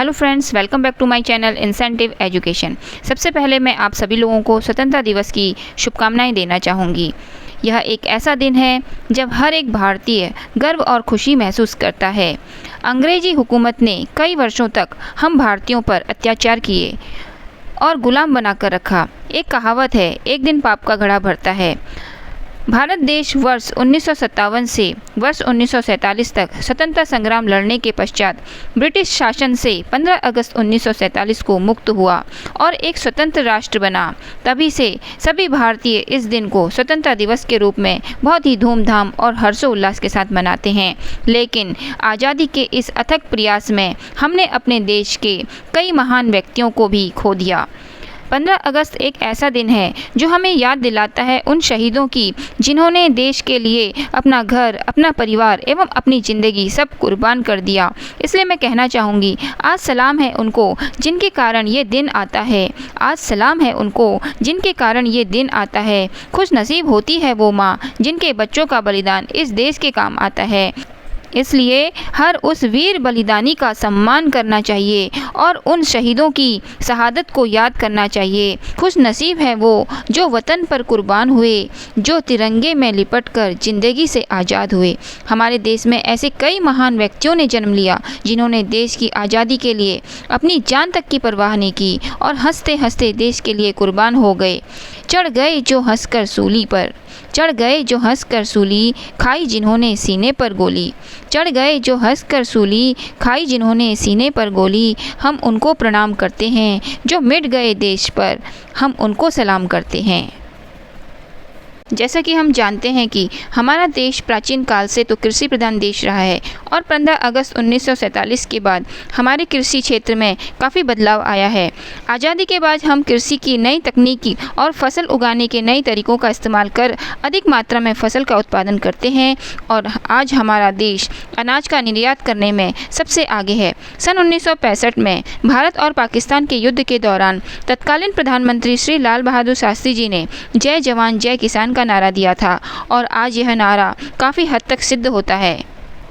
Hello friends, welcome back to my channel incentive education. सबसे पहले मैं आप सभी लोगों को स्वतंत्रता दिवस की शुभकामनाएं देना चाहूँगी। यह एक ऐसा दिन है जब हर एक भारतीय गर्व और खुशी महसूस करता है। अंग्रेजी हुकूमत ने कई वर्षों तक हम भारतीयों पर अत्याचार किए और गुलाम बनाकर रखा। एक कहावत है, एक दिन पाप का घड़ा भरता है। भारत देश वर्ष 1957 से वर्ष 1947 तक स्वतंत्रता संग्राम लड़ने के पश्चात ब्रिटिश शासन से 15 अगस्त 1947 को मुक्त हुआ और एक स्वतंत्र राष्ट्र बना। तभी से सभी भारतीय इस दिन को स्वतंत्रता दिवस के रूप में बहुत ही धूमधाम और हर्षोल्लास के साथ मनाते हैं। लेकिन आज़ादी के इस अथक प्रयास में हमने अपने देश के कई महान व्यक्तियों को भी खो दिया। 15 अगस्त एक ऐसा दिन है जो हमें याद दिलाता है उन शहीदों की जिन्होंने देश के लिए अपना घर, अपना परिवार एवं अपनी ज़िंदगी सब कुर्बान कर दिया। इसलिए मैं कहना चाहूँगी, आज सलाम है उनको जिनके कारण ये दिन आता है। आज सलाम है उनको जिनके कारण ये दिन आता है। खुश नसीब होती है वो माँ जिनके बच्चों का बलिदान इस देश के काम आता है। इसलिए हर उस वीर बलिदानी का सम्मान करना चाहिए और उन शहीदों की शहादत को याद करना चाहिए। खुश नसीब है वो जो वतन पर कुर्बान हुए, जो तिरंगे में लिपटकर ज़िंदगी से आज़ाद हुए। हमारे देश में ऐसे कई महान व्यक्तियों ने जन्म लिया जिन्होंने देश की आज़ादी के लिए अपनी जान तक की परवाह नहीं की और हंसते हंसते देश के लिए कुर्बान हो गए। चढ़ गए जो हंसकर सूली पर, चढ़ गए जो हंसकर सूली, खाई जिन्होंने सीने पर गोली। चढ़ गए जो हंसकर सूली, खाई जिन्होंने सीने पर गोली। हम उनको प्रणाम करते हैं जो मिट गए देश पर, हम उनको सलाम करते हैं। जैसा कि हम जानते हैं कि हमारा देश प्राचीन काल से तो कृषि प्रधान देश रहा है और 15 अगस्त 1947 के बाद हमारे कृषि क्षेत्र में काफ़ी बदलाव आया है। आज़ादी के बाद हम कृषि की नई तकनीकी और फसल उगाने के नए तरीक़ों का इस्तेमाल कर अधिक मात्रा में फसल का उत्पादन करते हैं और आज हमारा देश अनाज का निर्यात करने में सबसे आगे है। सन 1965 में भारत और पाकिस्तान के युद्ध के दौरान तत्कालीन प्रधानमंत्री श्री लाल बहादुर शास्त्री जी ने जय जवान जय किसान का नारा दिया था और आज यह नारा काफ़ी हद तक सिद्ध होता है।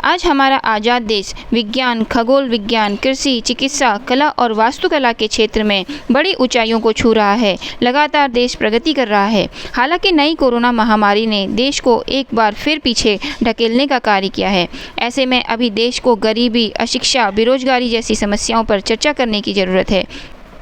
आज हमारा आज़ाद देश विज्ञान, खगोल विज्ञान, कृषि, चिकित्सा, कला और वास्तुकला के क्षेत्र में बड़ी ऊंचाइयों को छू रहा है। लगातार देश प्रगति कर रहा है। हालांकि नई कोरोना महामारी ने देश को एक बार फिर पीछे ढकेलने का कार्य किया है। ऐसे में अभी देश को गरीबी, अशिक्षा, बेरोजगारी जैसी समस्याओं पर चर्चा करने की ज़रूरत है।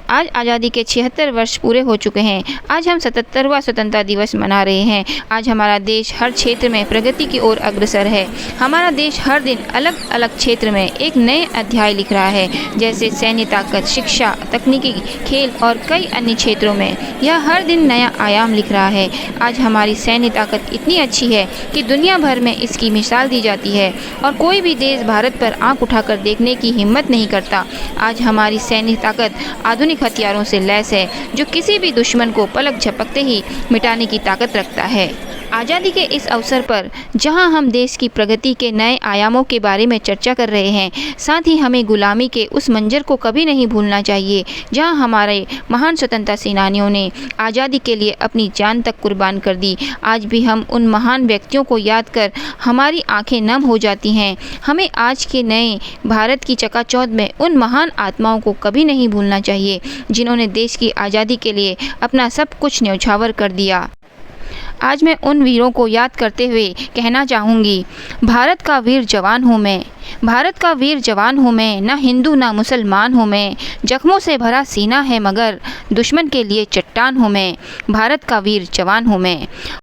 आज आज़ादी के 76 वर्ष पूरे हो चुके हैं। आज हम 77वां स्वतंत्रता दिवस मना रहे हैं। आज हमारा देश हर क्षेत्र में प्रगति की ओर अग्रसर है। हमारा देश हर दिन अलग अलग क्षेत्र में एक नए अध्याय लिख रहा है, जैसे सैन्य ताकत, शिक्षा, तकनीकी, खेल और कई अन्य क्षेत्रों में यह हर दिन नया आयाम लिख रहा है। आज हमारी सैन्य ताकत इतनी अच्छी है कि दुनिया भर में इसकी मिसाल दी जाती है और कोई भी देश भारत पर आंख उठाकर देखने की हिम्मत नहीं करता। आज हमारी सैन्य ताकत आधुनिक हथियारों से लैस है जो किसी भी दुश्मन को पलक झपकते ही मिटाने की ताकत रखता है। आज़ादी के इस अवसर पर जहां हम देश की प्रगति के नए आयामों के बारे में चर्चा कर रहे हैं, साथ ही हमें गुलामी के उस मंजर को कभी नहीं भूलना चाहिए जहां हमारे महान स्वतंत्रता सेनानियों ने आज़ादी के लिए अपनी जान तक कुर्बान कर दी। आज भी हम उन महान व्यक्तियों को याद कर हमारी आंखें नम हो जाती हैं। हमें आज के नए भारत की चकाचौंध में उन महान आत्माओं को कभी नहीं भूलना चाहिए जिन्होंने देश की आज़ादी के लिए अपना सब कुछ न्यौछावर कर दिया। आज मैं उन वीरों को याद करते हुए कहना चाहूँगी, भारत का वीर जवान हूँ मैं, भारत का वीर जवान हूँ मैं, ना हिंदू ना मुसलमान हूँ मैं, जख्मों से भरा सीना है मगर दुश्मन के लिए चट्टान हूँ मैं, भारत का वीर जवान हूँ मैं।